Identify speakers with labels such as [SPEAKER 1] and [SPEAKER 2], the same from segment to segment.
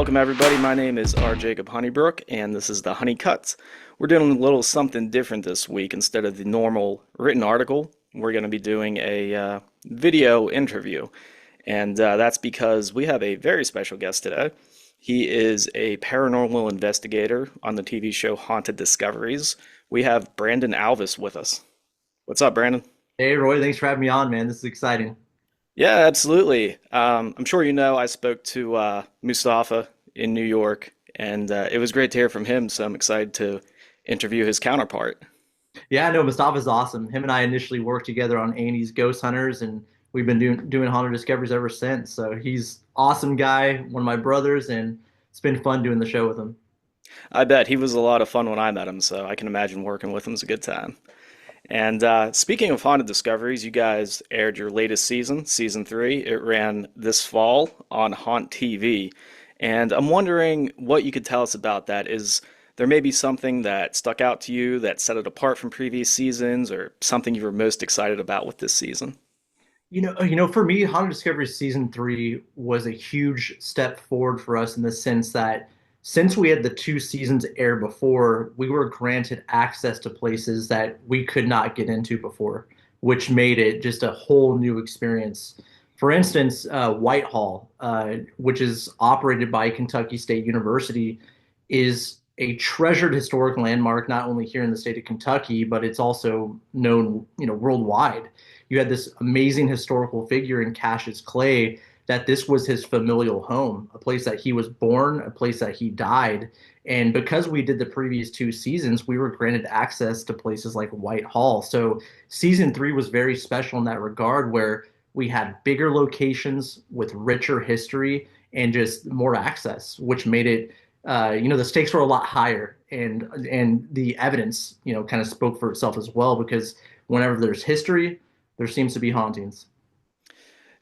[SPEAKER 1] Welcome, everybody. My name is R. Jacob Honeybrook, and this is the Honeycut. We're doing a little something different this week. Instead of the normal written article, we're going to be doing a video interview. And that's because we have a very special guest today. He is a paranormal investigator on the TV show Haunted Discoveries. We have Brandon Alvis with us. What's up, Brandon?
[SPEAKER 2] Hey Roy, thanks for having me on, man. This is exciting.
[SPEAKER 1] Yeah, absolutely. I'm sure you know I spoke to Mustafa in New York, and it was great to hear from him. So I'm excited to interview his counterpart.
[SPEAKER 2] Yeah, no, Mustafa's awesome. Him and I initially worked together on Annie's Ghost Hunters, and we've been doing haunted discoveries ever since. So he's awesome guy, one of my brothers, and it's been fun doing the show with him.
[SPEAKER 1] I bet he was a lot of fun when I met him, so I can imagine working with him is a good time. And speaking of Haunted Discoveries, you guys aired your latest season, season three. It ran this fall on Haunt TV. And I'm wondering what you could tell us about that. Is there maybe something that stuck out to you that set it apart from previous seasons, or something you were most excited about with this season?
[SPEAKER 2] For me, Haunted Discoveries season three was a huge step forward for us in the sense that since we had the two seasons air before, we were granted access to places that we could not get into before, which made it just a whole new experience. For instance, Whitehall, which is operated by Kentucky State University, is a treasured historic landmark not only here in the state of Kentucky, but it's also known, worldwide. You had this amazing historical figure in Cassius Clay that this was his familial home, a place that he was born, a place that he died. And because we did the previous two seasons, we were granted access to places like Whitehall. So season three was very special in that regard, where we had bigger locations with richer history and just more access, which made it, the stakes were a lot higher, and the evidence, kind of spoke for itself as well. Because whenever there's history, there seems to be hauntings.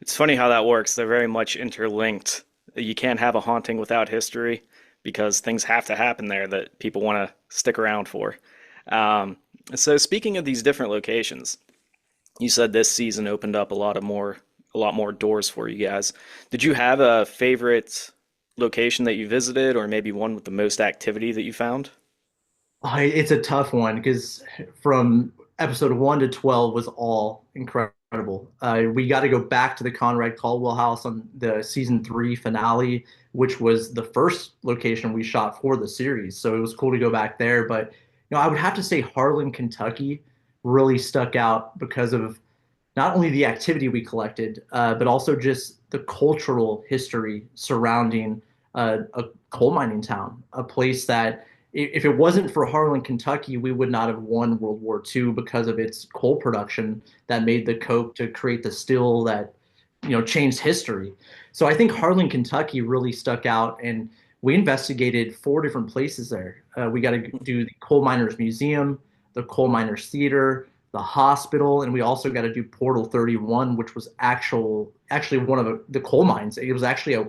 [SPEAKER 1] It's funny how that works. They're very much interlinked. You can't have a haunting without history because things have to happen there that people want to stick around for. Um, so speaking of these different locations, you said this season opened up a lot more doors for you guys. Did you have a favorite location that you visited, or maybe one with the most activity that you found?
[SPEAKER 2] It's a tough one because from episode 1 to 12 was all incredible. We got to go back to the Conrad Caldwell house on the season three finale, which was the first location we shot for the series. So it was cool to go back there. But I would have to say Harlan, Kentucky really stuck out because of not only the activity we collected, but also just the cultural history surrounding a coal mining town, a place that if it wasn't for Harlan, Kentucky, we would not have won World War II because of its coal production that made the coke to create the steel that, changed history. So I think Harlan, Kentucky really stuck out, and we investigated four different places there. We got to do the Coal Miners Museum, the Coal Miners Theater, the hospital, and we also got to do Portal 31, which was actually one of the coal mines. It was actually a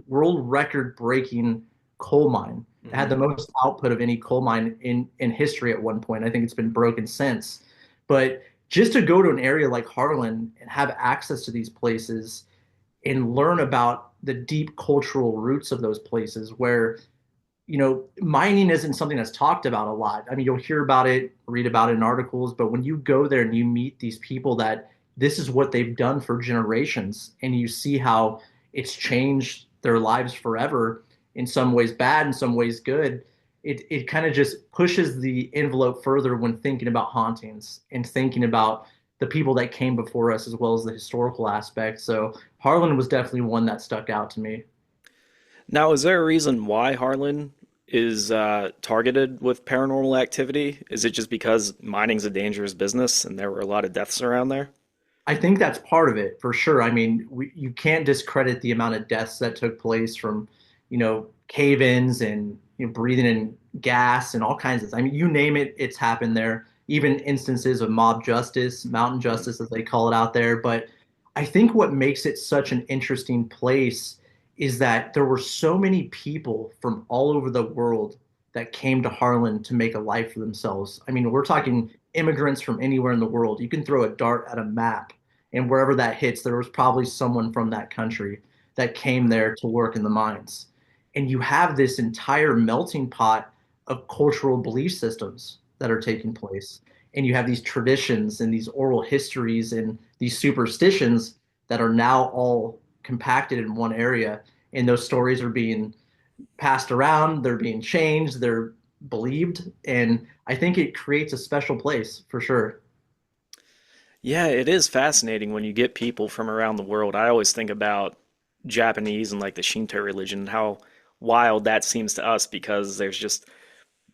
[SPEAKER 2] world record breaking coal mine. It had
[SPEAKER 1] Hmm.
[SPEAKER 2] the most output of any coal mine in history at one point. I think it's been broken since. But just to go to an area like Harlan and have access to these places and learn about the deep cultural roots of those places where, mining isn't something that's talked about a lot. I mean, you'll hear about it, read about it in articles, but when you go there and you meet these people that this is what they've done for generations, and you see how it's changed their lives forever, in some ways bad, in some ways good, it kind of just pushes the envelope further when thinking about hauntings and thinking about the people that came before us as well as the historical aspect. So Harlan was definitely one that stuck out to me.
[SPEAKER 1] Now, is there a reason why Harlan is targeted with paranormal activity? Is it just because mining's a dangerous business and there were a lot of deaths around there?
[SPEAKER 2] I think that's part of it for sure. I mean, you can't discredit the amount of deaths that took place from, cave-ins and breathing in gas and all kinds of. I mean, you name it, it's happened there. Even instances of mob justice, mountain justice, as they call it out there. But I think what makes it such an interesting place is that there were so many people from all over the world that came to Harlan to make a life for themselves. I mean, we're talking immigrants from anywhere in the world. You can throw a dart at a map, and wherever that hits, there was probably someone from that country that came there to work in the mines. And you have this entire melting pot of cultural belief systems that are taking place. And you have these traditions and these oral histories and these superstitions that are now all compacted in one area. And those stories are being passed around, they're being changed, they're believed. And I think it creates a special place for sure.
[SPEAKER 1] Yeah, it is fascinating when you get people from around the world. I always think about Japanese and like the Shinto religion, how wild that seems to us because there's just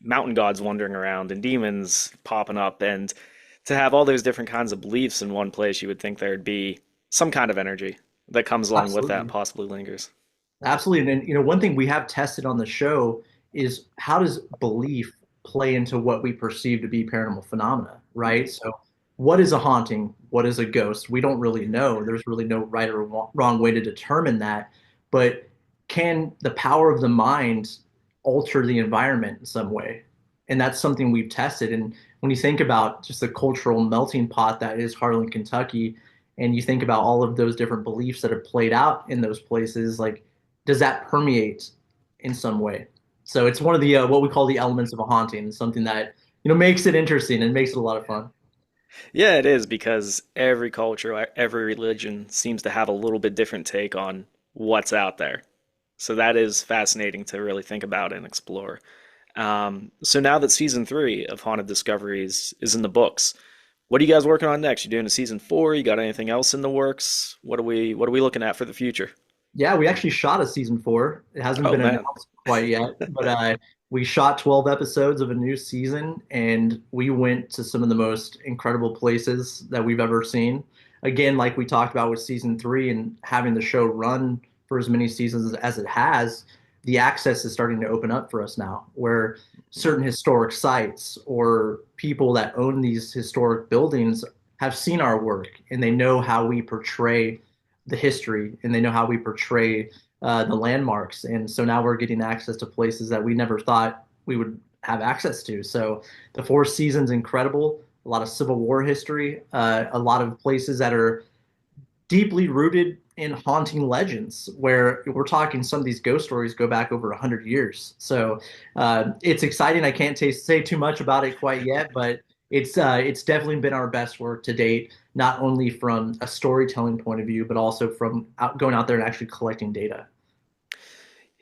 [SPEAKER 1] mountain gods wandering around and demons popping up. And to have all those different kinds of beliefs in one place, you would think there'd be some kind of energy that comes along with that,
[SPEAKER 2] Absolutely.
[SPEAKER 1] possibly lingers.
[SPEAKER 2] Absolutely. And, one thing we have tested on the show is how does belief play into what we perceive to be paranormal phenomena, right? So, what is a haunting? What is a ghost? We don't really know. There's really no right or wrong way to determine that. But can the power of the mind alter the environment in some way? And that's something we've tested. And when you think about just the cultural melting pot that is Harlan, Kentucky, and you think about all of those different beliefs that are played out in those places, like does that permeate in some way? So it's one of the what we call the elements of a haunting, something that makes it interesting and makes it a lot of fun.
[SPEAKER 1] Yeah, it is because every culture, every religion seems to have a little bit different take on what's out there. So that is fascinating to really think about and explore. So now that season three of Haunted Discoveries is in the books, what are you guys working on next? You doing a season four? You got anything else in the works? What are we looking at for the future?
[SPEAKER 2] Yeah, we actually shot a season four. It hasn't
[SPEAKER 1] Oh
[SPEAKER 2] been
[SPEAKER 1] man.
[SPEAKER 2] announced quite yet, but we shot 12 episodes of a new season, and we went to some of the most incredible places that we've ever seen. Again, like we talked about with season three and having the show run for as many seasons as it has, the access is starting to open up for us now, where certain historic sites or people that own these historic buildings have seen our work and they know how we portray the history and they know how we portray the landmarks. And so now we're getting access to places that we never thought we would have access to. So the fourth season's incredible. A lot of Civil War history, a lot of places that are deeply rooted in haunting legends, where we're talking some of these ghost stories go back over 100 years. So it's exciting. I can't say too much about it quite yet, but it's definitely been our best work to date, not only from a storytelling point of view, but also from going out there and actually collecting data.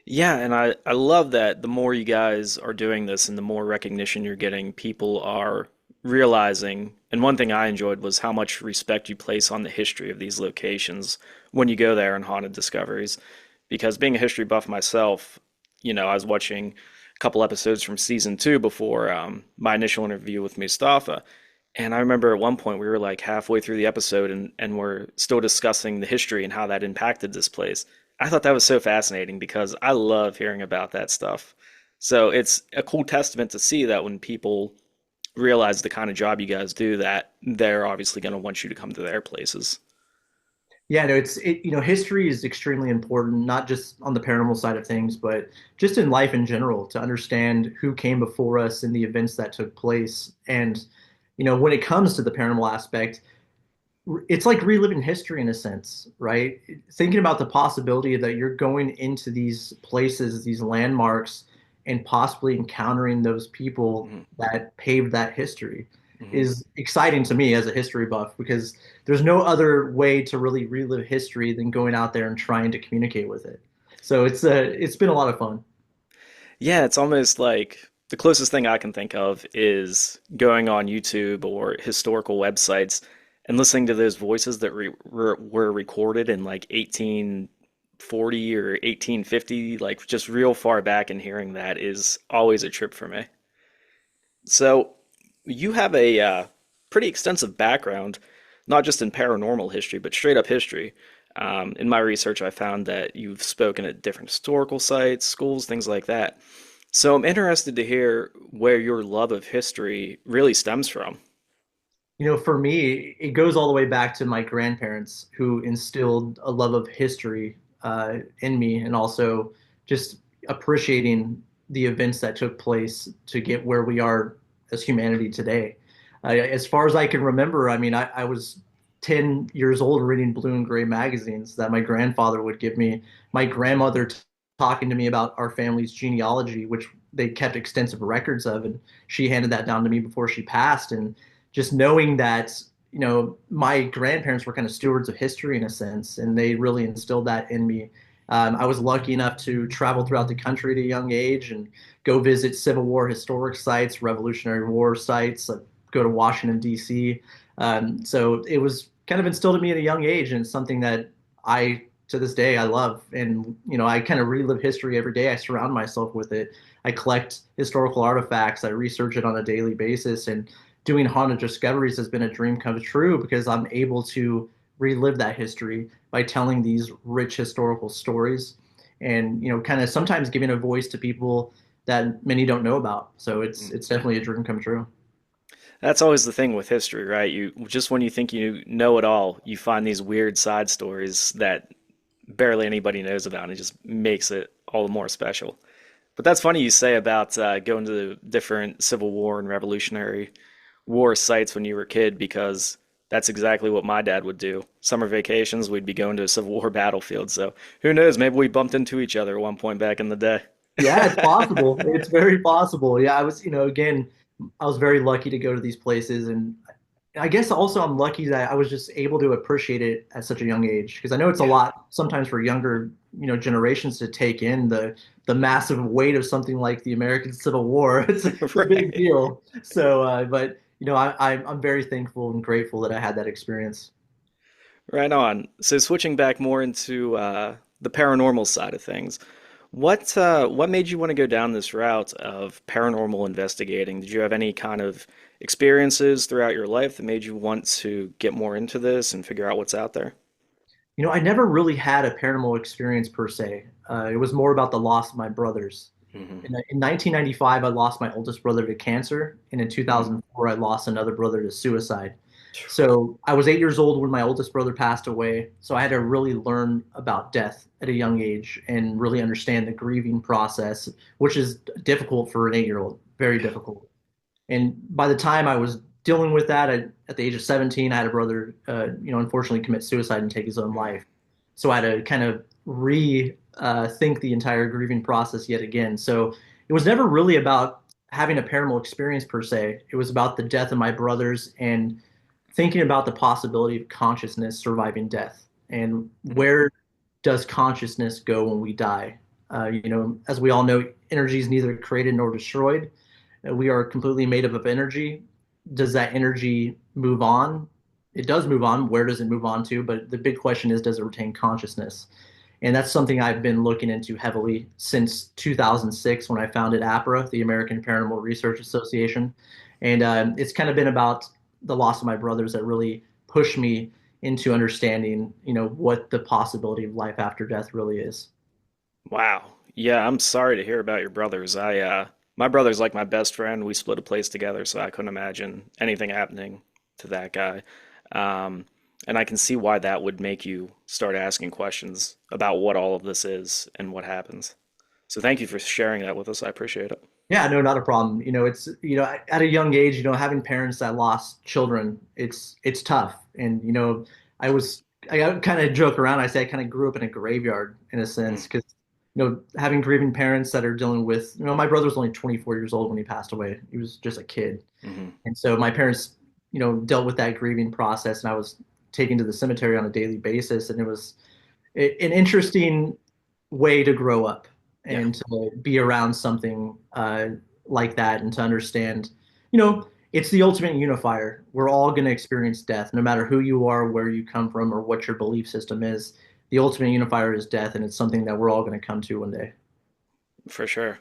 [SPEAKER 1] Yeah, and I love that the more you guys are doing this and the more recognition you're getting, people are realizing. And one thing I enjoyed was how much respect you place on the history of these locations when you go there in Haunted Discoveries. Because being a history buff myself, I was watching a couple episodes from season two before my initial interview with Mustafa. And I remember at one point we were like halfway through the episode and we're still discussing the history and how that impacted this place. I thought that was so fascinating because I love hearing about that stuff. So it's a cool testament to see that when people realize the kind of job you guys do, that they're obviously going to want you to come to their places.
[SPEAKER 2] Yeah, no, history is extremely important, not just on the paranormal side of things, but just in life in general, to understand who came before us and the events that took place. And, when it comes to the paranormal aspect, it's like reliving history in a sense, right? Thinking about the possibility that you're going into these places, these landmarks, and possibly encountering those people
[SPEAKER 1] Hmm.
[SPEAKER 2] that paved that history
[SPEAKER 1] Hmm.
[SPEAKER 2] is exciting to me as a history buff because there's no other way to really relive history than going out there and trying to communicate with it. So it's been a lot of fun.
[SPEAKER 1] Yeah, it's almost like the closest thing I can think of is going on YouTube or historical websites and listening to those voices that were recorded in like 1840 or 1850, like just real far back, and hearing that is always a trip for me. So, you have a pretty extensive background, not just in paranormal history, but straight up history. In my research, I found that you've spoken at different historical sites, schools, things like that. So, I'm interested to hear where your love of history really stems from.
[SPEAKER 2] For me, it goes all the way back to my grandparents who instilled a love of history in me and also just appreciating the events that took place to get where we are as humanity today. As far as I can remember, I mean, I was 10 years old reading blue and gray magazines that my grandfather would give me. My grandmother talking to me about our family's genealogy, which they kept extensive records of, and she handed that down to me before she passed. And just knowing that, my grandparents were kind of stewards of history in a sense, and they really instilled that in me. I was lucky enough to travel throughout the country at a young age and go visit Civil War historic sites, Revolutionary War sites, go to Washington, D.C. So it was kind of instilled in me at a young age, and it's something that to this day, I love. And, I kind of relive history every day. I surround myself with it. I collect historical artifacts. I research it on a daily basis. And doing haunted discoveries has been a dream come true because I'm able to relive that history by telling these rich historical stories and, kind of sometimes giving a voice to people that many don't know about. So it's definitely a dream come true.
[SPEAKER 1] That's always the thing with history, right? You just when you think you know it all, you find these weird side stories that barely anybody knows about, and it just makes it all the more special. But that's funny you say about going to the different Civil War and Revolutionary War sites when you were a kid, because that's exactly what my dad would do. Summer vacations, we'd be going to a Civil War battlefield. So who knows? Maybe we bumped into each other at one point back in the day.
[SPEAKER 2] Yeah, it's possible. It's very possible. Yeah, I was, again, I was very lucky to go to these places, and I guess also I'm lucky that I was just able to appreciate it at such a young age because I know it's a
[SPEAKER 1] Yeah,
[SPEAKER 2] lot sometimes for younger, generations to take in the massive weight of something like the American Civil War. It's a big
[SPEAKER 1] right.
[SPEAKER 2] deal. So, but I'm very thankful and grateful that I had that experience.
[SPEAKER 1] Right on. So switching back more into the paranormal side of things, what made you want to go down this route of paranormal investigating? Did you have any kind of experiences throughout your life that made you want to get more into this and figure out what's out there?
[SPEAKER 2] I never really had a paranormal experience per se. It was more about the loss of my brothers.
[SPEAKER 1] Hmm.
[SPEAKER 2] In 1995, I lost my oldest brother to cancer, and in
[SPEAKER 1] Hmm.
[SPEAKER 2] 2004, I lost another brother to suicide. So I was 8 years old when my oldest brother passed away. So I had to really learn about death at a young age and really understand the grieving process, which is difficult for an 8-year-old, very difficult. And by the time I was dealing with that, at the age of 17, I had a brother, unfortunately commit suicide and take his own life. So I had to kind of think the entire grieving process yet again. So it was never really about having a paranormal experience per se. It was about the death of my brothers and thinking about the possibility of consciousness surviving death and
[SPEAKER 1] Hmm.
[SPEAKER 2] where does consciousness go when we die. As we all know, energy is neither created nor destroyed. We are completely made up of energy. Does that energy move on? It does move on. Where does it move on to? But the big question is, does it retain consciousness? And that's something I've been looking into heavily since 2006 when I founded APRA, the American Paranormal Research Association. And it's kind of been about the loss of my brothers that really pushed me into understanding, what the possibility of life after death really is.
[SPEAKER 1] Wow. Yeah, I'm sorry to hear about your brothers. My brother's like my best friend. We split a place together, so I couldn't imagine anything happening to that guy. Um, and I can see why that would make you start asking questions about what all of this is and what happens. So thank you for sharing that with us. I appreciate it.
[SPEAKER 2] Yeah, no, not a problem. It's at a young age, having parents that lost children, it's tough. And I kind of joke around. I say I kind of grew up in a graveyard in a sense
[SPEAKER 1] Mm,
[SPEAKER 2] because having grieving parents that are dealing with, my brother was only 24 years old when he passed away. He was just a kid,
[SPEAKER 1] mhm.
[SPEAKER 2] and so my parents, dealt with that grieving process, and I was taken to the cemetery on a daily basis, and it was an interesting way to grow up
[SPEAKER 1] Yeah.
[SPEAKER 2] and to be around something like that and to understand, it's the ultimate unifier. We're all going to experience death, no matter who you are, where you come from, or what your belief system is. The ultimate unifier is death, and it's something that we're all going to come to one day.
[SPEAKER 1] For sure.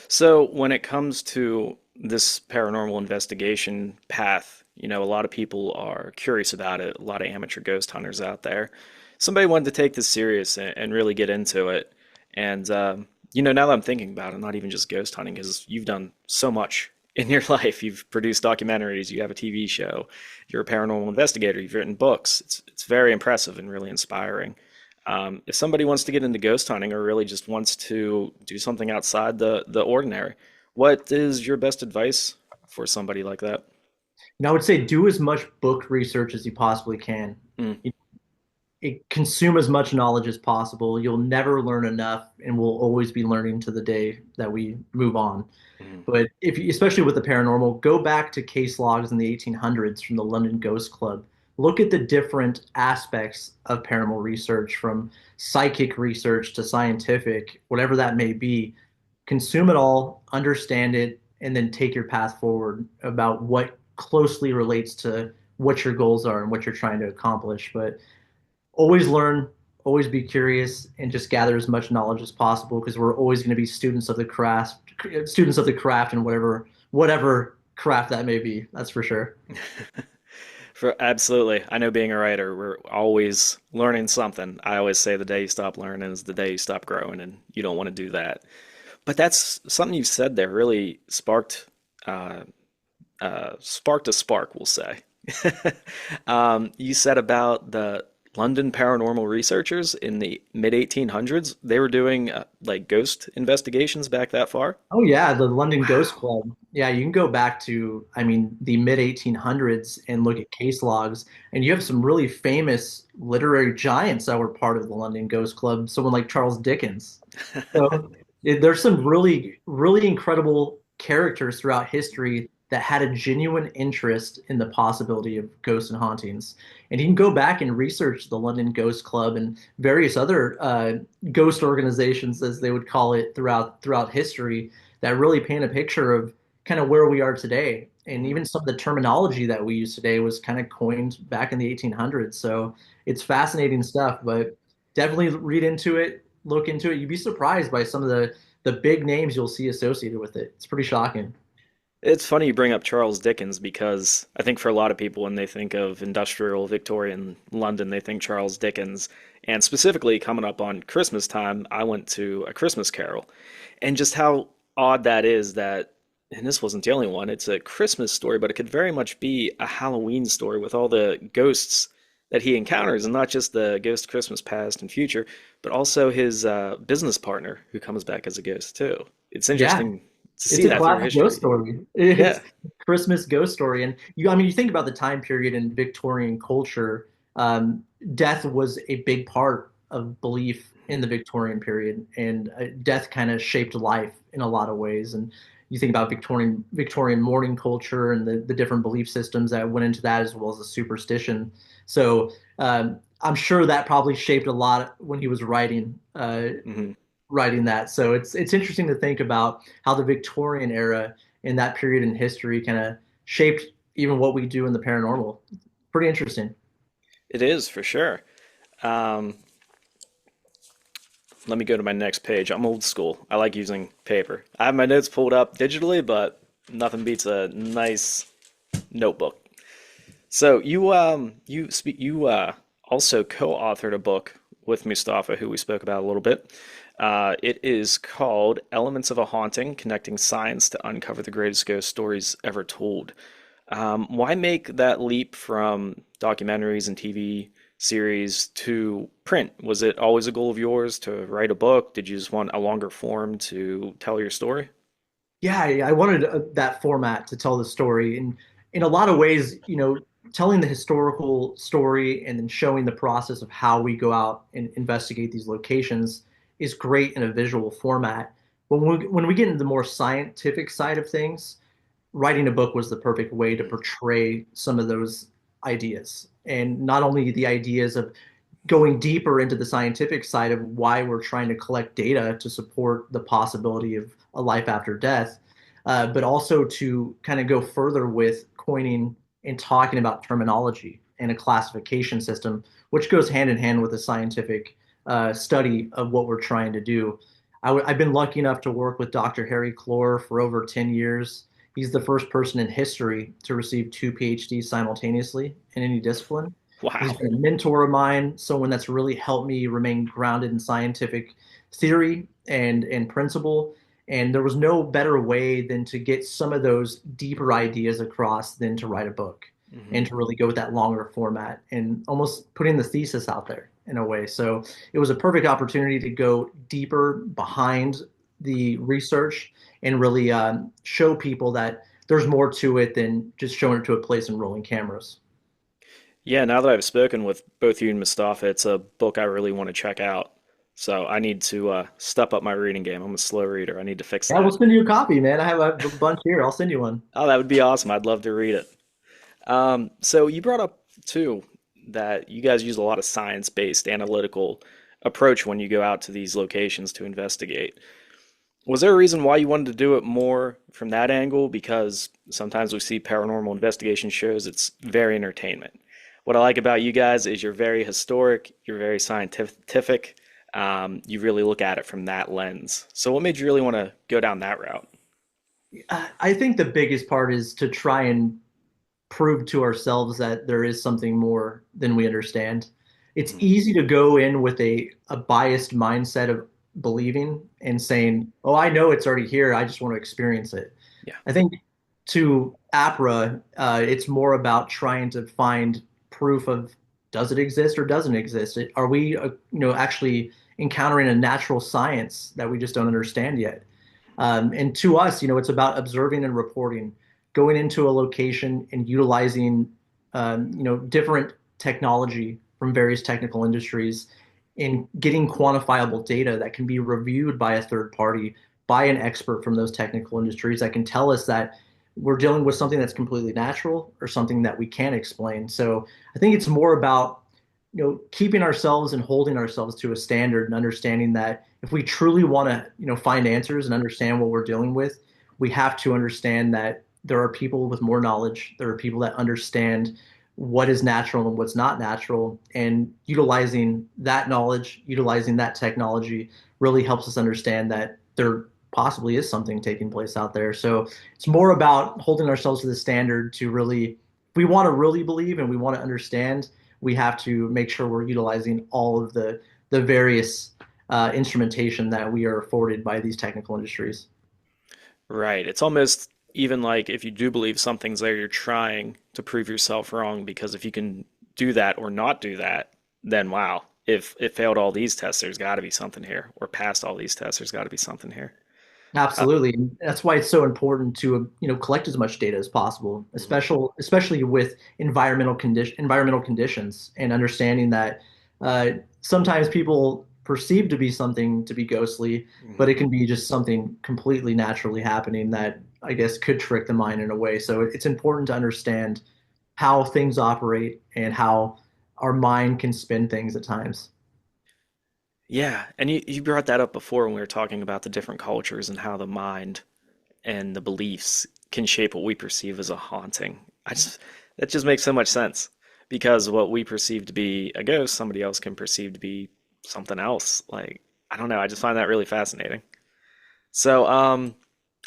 [SPEAKER 1] So when it comes to this paranormal investigation path, a lot of people are curious about it. A lot of amateur ghost hunters out there. Somebody wanted to take this serious and really get into it. And now that I'm thinking about it, not even just ghost hunting, because you've done so much in your life. You've produced documentaries, you have a TV show, you're a paranormal investigator, you've written books. It's very impressive and really inspiring. If somebody wants to get into ghost hunting or really just wants to do something outside the ordinary, what is your best advice for somebody like that?
[SPEAKER 2] And I would say do as much book research as you possibly can.
[SPEAKER 1] Mm,
[SPEAKER 2] consume as much knowledge as possible. You'll never learn enough, and we'll always be learning to the day that we move on.
[SPEAKER 1] Mhm.
[SPEAKER 2] But if you, especially with the paranormal, go back to case logs in the 1800s from the London Ghost Club. Look at the different aspects of paranormal research, from psychic research to scientific, whatever that may be. Consume it all, understand it, and then take your path forward about what closely relates to what your goals are and what you're trying to accomplish. But always learn, always be curious, and just gather as much knowledge as possible, because we're always going to be students of the craft, and whatever craft that may be. That's for sure.
[SPEAKER 1] For absolutely. I know being a writer, we're always learning something. I always say the day you stop learning is the day you stop growing, and you don't want to do that. But that's something you said there really uh, sparked a spark, we'll say. You said about the London paranormal researchers in the mid 1800s. They were doing like ghost investigations back that far.
[SPEAKER 2] Oh yeah, the London Ghost
[SPEAKER 1] Wow.
[SPEAKER 2] Club. Yeah, you can go back to, I mean, the mid 1800s and look at case logs, and you have some really famous literary giants that were part of the London Ghost Club. Someone like Charles Dickens. So there's some really incredible characters throughout history that had a genuine interest in the possibility of ghosts and hauntings. And you can go back and research the London Ghost Club and various other ghost organizations, as they would call it, throughout history, that really paint a picture of kind of where we are today. And
[SPEAKER 1] Mhm.
[SPEAKER 2] even some of the terminology that we use today was kind of coined back in the 1800s. So it's fascinating stuff, but definitely read into it, look into it. You'd be surprised by some of the big names you'll see associated with it. It's pretty shocking.
[SPEAKER 1] It's funny you bring up Charles Dickens because I think for a lot of people, when they think of industrial Victorian London, they think Charles Dickens. And specifically, coming up on Christmas time, I went to A Christmas Carol. And just how odd that is that, and this wasn't the only one, it's a Christmas story, but it could very much be a Halloween story with all the ghosts that he encounters, and not just the ghost Christmas past and future, but also his business partner who comes back as a ghost too. It's
[SPEAKER 2] Yeah,
[SPEAKER 1] interesting to
[SPEAKER 2] it's
[SPEAKER 1] see
[SPEAKER 2] a
[SPEAKER 1] that through
[SPEAKER 2] classic ghost
[SPEAKER 1] history.
[SPEAKER 2] story.
[SPEAKER 1] Yeah.
[SPEAKER 2] It's Christmas ghost story, and I mean, you think about the time period in Victorian culture. Death was a big part of belief in the Victorian period, and death kind of shaped life in a lot of ways. And you think about Victorian mourning culture and the different belief systems that went into that, as well as the superstition. So I'm sure that probably shaped a lot when he was
[SPEAKER 1] Hmm.
[SPEAKER 2] writing that. So it's interesting to think about how the Victorian era in that period in history kind of shaped even what we do in the paranormal. Pretty interesting.
[SPEAKER 1] It is for sure. Um, Let me go to my next page. I'm old school. I like using paper. I have my notes pulled up digitally, but nothing beats a nice notebook. So you also co-authored a book with Mustafa, who we spoke about a little bit. It is called Elements of a Haunting: Connecting Science to Uncover the Greatest Ghost Stories Ever Told. Why make that leap from documentaries and TV series to print? Was it always a goal of yours to write a book? Did you just want a longer form to tell your story?
[SPEAKER 2] Yeah, I wanted that format to tell the story, and in a lot of ways, telling the historical story and then showing the process of how we go out and investigate these locations is great in a visual format. But when we get into the more scientific side of things, writing a book was the perfect way to portray some of those ideas. And not only the ideas of going deeper into the scientific side of why we're trying to collect data to support the possibility of a life after death, but also to kind of go further with coining and talking about terminology and a classification system, which goes hand in hand with the scientific study of what we're trying to do. I've been lucky enough to work with Dr. Harry Clore for over 10 years. He's the first person in history to receive two PhDs simultaneously in any discipline. He's
[SPEAKER 1] Wow.
[SPEAKER 2] been a mentor of mine, someone that's really helped me remain grounded in scientific theory and principle. And there was no better way than to get some of those deeper ideas across than to write a book and
[SPEAKER 1] Hmm.
[SPEAKER 2] to really go with that longer format and almost putting the thesis out there in a way. So it was a perfect opportunity to go deeper behind the research and really show people that there's more to it than just showing it to a place and rolling cameras.
[SPEAKER 1] Yeah, now that I've spoken with both you and Mustafa, it's a book I really want to check out. So I need to step up my reading game. I'm a slow reader. I need to fix
[SPEAKER 2] Yeah, we'll
[SPEAKER 1] that.
[SPEAKER 2] send you a copy, man. I have a bunch here. I'll send you one.
[SPEAKER 1] Oh, that would be awesome. I'd love to read it. So you brought up too that you guys use a lot of science-based analytical approach when you go out to these locations to investigate. Was there a reason why you wanted to do it more from that angle? Because sometimes we see paranormal investigation shows, it's very entertainment. What I like about you guys is you're very historic, you're very scientific. You really look at it from that lens. So, what made you really want to go down that route?
[SPEAKER 2] I think the biggest part is to try and prove to ourselves that there is something more than we understand. It's
[SPEAKER 1] Mhm.
[SPEAKER 2] easy to go in with a biased mindset of believing and saying, "Oh, I know it's already here. I just want to experience it."
[SPEAKER 1] Yeah.
[SPEAKER 2] I think to APRA, it's more about trying to find proof of does it exist or doesn't exist. Are we, actually encountering a natural science that we just don't understand yet? And to us, it's about observing and reporting, going into a location and utilizing, different technology from various technical industries and getting quantifiable data that can be reviewed by a third party, by an expert from those technical industries that can tell us that we're dealing with something that's completely natural or something that we can't explain. So I think it's more about keeping ourselves and holding ourselves to a standard and understanding that if we truly want to, find answers and understand what we're dealing with, we have to understand that there are people with more knowledge. There are people that understand what is natural and what's not natural. And utilizing that knowledge, utilizing that technology really helps us understand that there possibly is something taking place out there. So it's more about holding ourselves to the standard to really, if we want to really believe and we want to understand, we have to make sure we're utilizing all of the various instrumentation that we are afforded by these technical industries.
[SPEAKER 1] Right. It's almost even like if you do believe something's there, you're trying to prove yourself wrong because if you can do that or not do that, then wow. If it failed all these tests, there's got to be something here. Or passed all these tests, there's got to be something here. Uh,
[SPEAKER 2] Absolutely. And that's why it's so important to, collect as much data as possible,
[SPEAKER 1] mhm,
[SPEAKER 2] especially with environmental conditions and understanding that sometimes people perceive to be something to be ghostly,
[SPEAKER 1] mhm.
[SPEAKER 2] but it can be just something completely naturally happening that I guess could trick the mind in a way. So it's important to understand how things operate and how our mind can spin things at times.
[SPEAKER 1] Yeah, and you brought that up before when we were talking about the different cultures and how the mind and the beliefs can shape what we perceive as a haunting. That just makes so much sense because what we perceive to be a ghost, somebody else can perceive to be something else. Like, I don't know, I just find that really fascinating. So,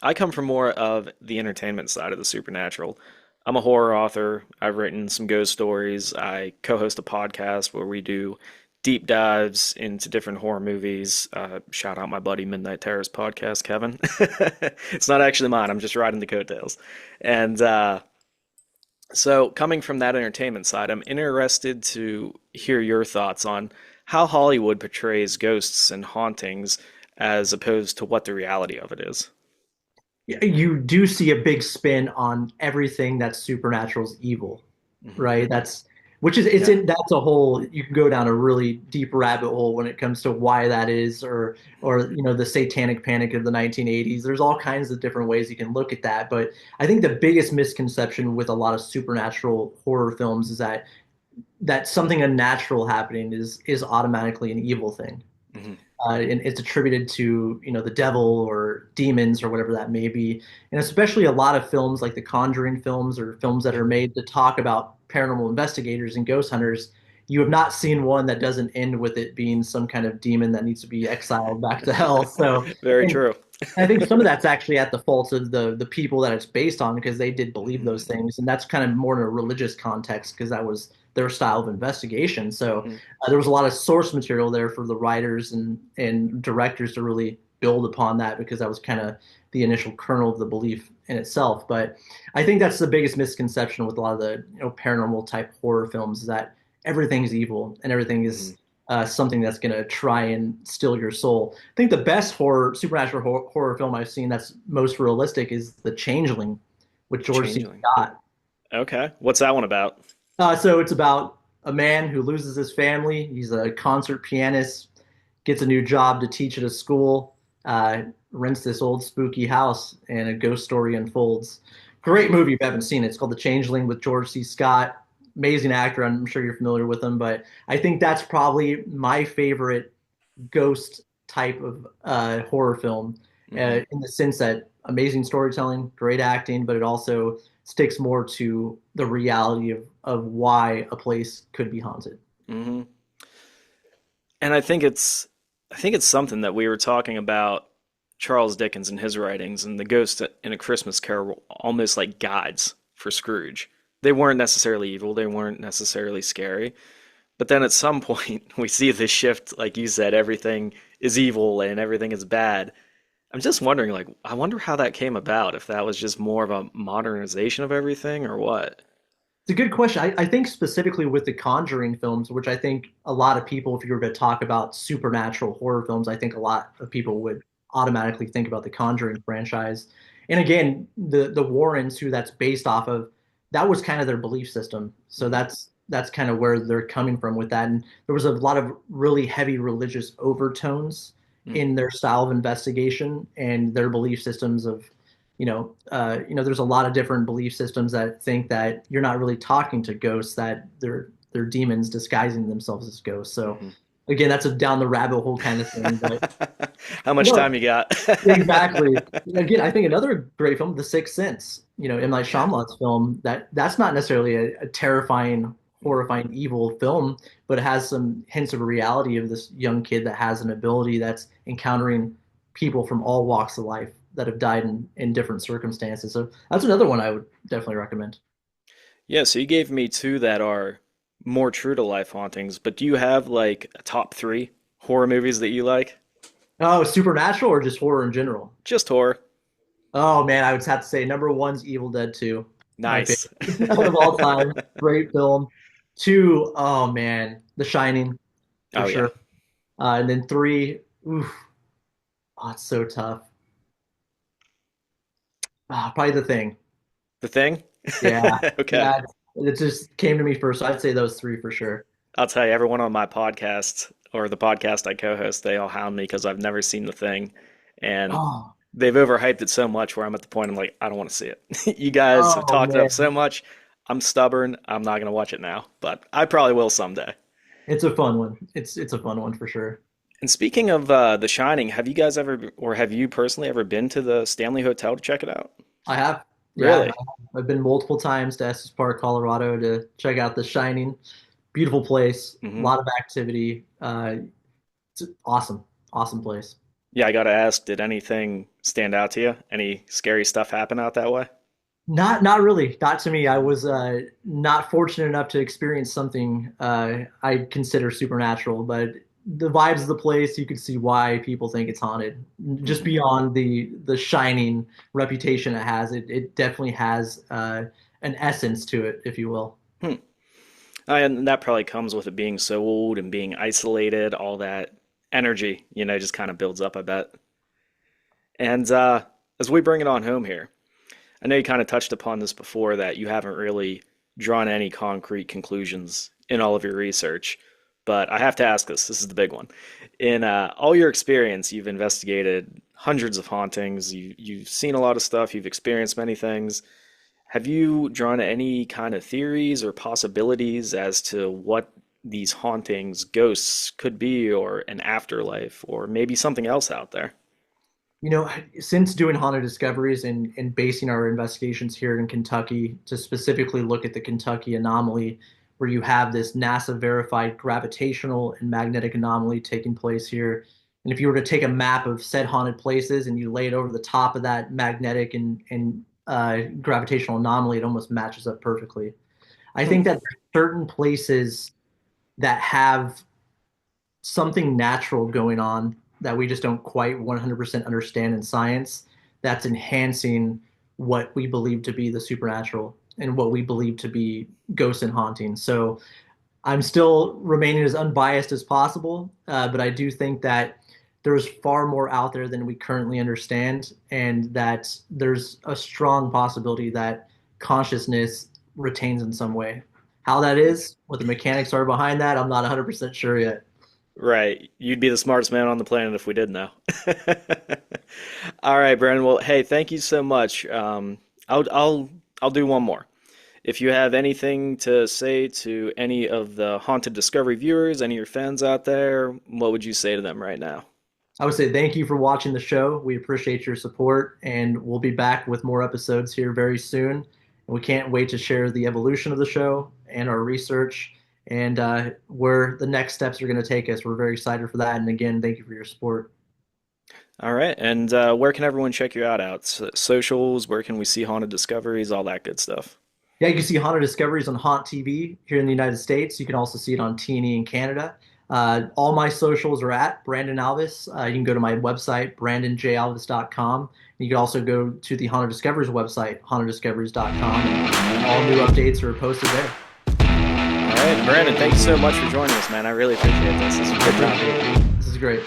[SPEAKER 1] I come from more of the entertainment side of the supernatural. I'm a horror author. I've written some ghost stories. I co-host a podcast where we do deep dives into different horror movies. Shout out my buddy Midnight Terrors podcast, Kevin. It's not actually mine. I'm just riding the coattails. And so, coming from that entertainment side, I'm interested to hear your thoughts on how Hollywood portrays ghosts and hauntings as opposed to what the reality of it is.
[SPEAKER 2] You do see a big spin on everything that's supernatural is evil,
[SPEAKER 1] Hmm.
[SPEAKER 2] right?
[SPEAKER 1] Yeah.
[SPEAKER 2] That's a whole, you can go down a really deep rabbit hole when it comes to why that is, or the satanic panic of the 1980s. There's all kinds of different ways you can look at that, but I think the biggest misconception with a lot of supernatural horror films is that something unnatural happening is automatically an evil thing,
[SPEAKER 1] Hmm.
[SPEAKER 2] and it's attributed to the devil or demons or whatever that may be. And especially a lot of films like the Conjuring films or films that are made to talk about paranormal investigators and ghost hunters, you have not seen one that doesn't end with it being some kind of demon that needs to be exiled back to hell. So
[SPEAKER 1] Very
[SPEAKER 2] and
[SPEAKER 1] true.
[SPEAKER 2] I think some of that's actually at the fault of the people that it's based on because they did believe those
[SPEAKER 1] Hmm.
[SPEAKER 2] things, and that's kind of more in a religious context because that was their style of investigation. So
[SPEAKER 1] Hmm.
[SPEAKER 2] there was a lot of source material there for the writers and directors to really build upon that because that was kind of the initial kernel of the belief in itself. But I think that's the biggest misconception with a lot of the paranormal type horror films is that everything's evil and everything
[SPEAKER 1] Hmm.
[SPEAKER 2] is something that's going to try and steal your soul. I think the best supernatural horror film I've seen that's most realistic is The Changeling with
[SPEAKER 1] The
[SPEAKER 2] George C.
[SPEAKER 1] Changeling.
[SPEAKER 2] Scott.
[SPEAKER 1] Okay. What's that one about?
[SPEAKER 2] So it's about a man who loses his family. He's a concert pianist, gets a new job to teach at a school, rents this old spooky house, and a ghost story unfolds. Great movie if you haven't seen it. It's called The Changeling with George C. Scott. Amazing actor. I'm sure you're familiar with him, but I think that's probably my favorite ghost type of horror film
[SPEAKER 1] Hmm.
[SPEAKER 2] in the sense that amazing storytelling, great acting, but it also sticks more to the reality of why a place could be haunted.
[SPEAKER 1] Hmm. And I think it's something that we were talking about Charles Dickens and his writings and the Ghost in A Christmas Carol were almost like guides for Scrooge. They weren't necessarily evil, they weren't necessarily scary. But then at some point we see this shift, like you said, everything is evil and everything is bad. I'm just wondering, like, I wonder how that came about, if that was just more of a modernization of everything or what.
[SPEAKER 2] It's a good question. I think specifically with the Conjuring films, which I think a lot of people, if you were to talk about supernatural horror films, I think a lot of people would automatically think about the Conjuring franchise. And again, the Warrens, who that's based off of, that was kind of their belief system. So
[SPEAKER 1] Hmm.
[SPEAKER 2] that's kind of where they're coming from with that. And there was a lot of really heavy religious overtones
[SPEAKER 1] Hmm.
[SPEAKER 2] in their style of investigation and their belief systems of there's a lot of different belief systems that think that you're not really talking to ghosts, that they're demons disguising themselves as ghosts. So
[SPEAKER 1] Hmm.
[SPEAKER 2] again, that's a down the rabbit hole kind of thing. But
[SPEAKER 1] How much
[SPEAKER 2] no,
[SPEAKER 1] time you got?
[SPEAKER 2] exactly. Again, I think another great film, The Sixth Sense, M. Night
[SPEAKER 1] Yeah.
[SPEAKER 2] Shyamalan's film, that's not necessarily a terrifying, horrifying, evil film, but it has some hints of reality of this young kid that has an ability that's encountering people from all walks of life that have died in different circumstances. So that's another one I would definitely recommend.
[SPEAKER 1] Yeah, so you gave me two that are more true to life hauntings, but do you have like a top three horror movies that you like?
[SPEAKER 2] Oh, supernatural or just horror in general?
[SPEAKER 1] Just horror.
[SPEAKER 2] Oh man, I would have to say number one's Evil Dead 2, my
[SPEAKER 1] Nice.
[SPEAKER 2] favorite of all time. Great film. Two, oh man, The Shining for
[SPEAKER 1] Oh yeah.
[SPEAKER 2] sure. And then three, oof, oh, it's so tough. Probably The Thing.
[SPEAKER 1] The Thing?
[SPEAKER 2] Yeah,
[SPEAKER 1] Okay.
[SPEAKER 2] yeah, it just came to me first. So I'd say those three for sure.
[SPEAKER 1] I'll tell you, everyone on my podcast or the podcast I co-host, they all hound me because I've never seen The Thing, and
[SPEAKER 2] Oh,
[SPEAKER 1] they've overhyped it so much where I'm at the point I'm like, I don't want to see it. You guys have
[SPEAKER 2] oh
[SPEAKER 1] talked it up
[SPEAKER 2] man,
[SPEAKER 1] so much. I'm stubborn. I'm not gonna watch it now, but I probably will someday.
[SPEAKER 2] it's a fun one. It's a fun one for sure.
[SPEAKER 1] And speaking of The Shining, have you guys ever, or have you personally ever been to the Stanley Hotel to check it out?
[SPEAKER 2] I have, yeah,
[SPEAKER 1] Really?
[SPEAKER 2] I've been multiple times to Estes Park, Colorado, to check out The Shining. Beautiful place, a
[SPEAKER 1] Hmm.
[SPEAKER 2] lot of activity. It's an awesome, awesome place.
[SPEAKER 1] Yeah, I gotta ask, did anything stand out to you? Any scary stuff happen out that way?
[SPEAKER 2] Not really. Not to me. I was not fortunate enough to experience something I consider supernatural, but the vibes of the place, you could see why people think it's haunted. Just
[SPEAKER 1] Hmm.
[SPEAKER 2] beyond the shining reputation it has, it definitely has an essence to it, if you will.
[SPEAKER 1] Hmm. And that probably comes with it being so old and being isolated, all that energy, just kind of builds up, I bet. And as we bring it on home here, I know you kind of touched upon this before that you haven't really drawn any concrete conclusions in all of your research, but I have to ask this. This is the big one. In all your experience, you've investigated hundreds of hauntings, you've seen a lot of stuff, you've experienced many things. Have you drawn any kind of theories or possibilities as to what these hauntings, ghosts could be, or an afterlife, or maybe something else out there?
[SPEAKER 2] Since doing haunted discoveries and basing our investigations here in Kentucky to specifically look at the Kentucky anomaly, where you have this NASA verified gravitational and magnetic anomaly taking place here. And if you were to take a map of said haunted places and you lay it over the top of that magnetic and gravitational anomaly, it almost matches up perfectly. I
[SPEAKER 1] Hmm.
[SPEAKER 2] think that there are certain places that have something natural going on that we just don't quite 100% understand in science that's enhancing what we believe to be the supernatural and what we believe to be ghosts and hauntings. So I'm still remaining as unbiased as possible, but I do think that there's far more out there than we currently understand, and that there's a strong possibility that consciousness retains in some way. How that is, what the mechanics are behind that, I'm not 100% sure yet.
[SPEAKER 1] Right. You'd be the smartest man on the planet if we did know. All right, Brandon. Well, hey, thank you so much. I'll do one more. If you have anything to say to any of the Haunted Discovery viewers, any of your fans out there, what would you say to them right now?
[SPEAKER 2] I would say thank you for watching the show. We appreciate your support, and we'll be back with more episodes here very soon. And we can't wait to share the evolution of the show and our research and where the next steps are going to take us. We're very excited for that. And again, thank you for your support.
[SPEAKER 1] All right. And where can everyone check you out? Socials, where can we see Haunted Discoveries, all that good stuff?
[SPEAKER 2] Yeah, you can see Haunted Discoveries on Haunt TV here in the United States. You can also see it on T&E in Canada. All my socials are at Brandon Alvis. You can go to my website, brandonjalvis.com. You can also go to the Haunted Discoveries website, hauntediscoveries.com. And all new updates are posted there.
[SPEAKER 1] All right, Brandon, thank you so much for joining us, man. I really appreciate this. This is a good
[SPEAKER 2] Appreciate
[SPEAKER 1] time.
[SPEAKER 2] it. This is great.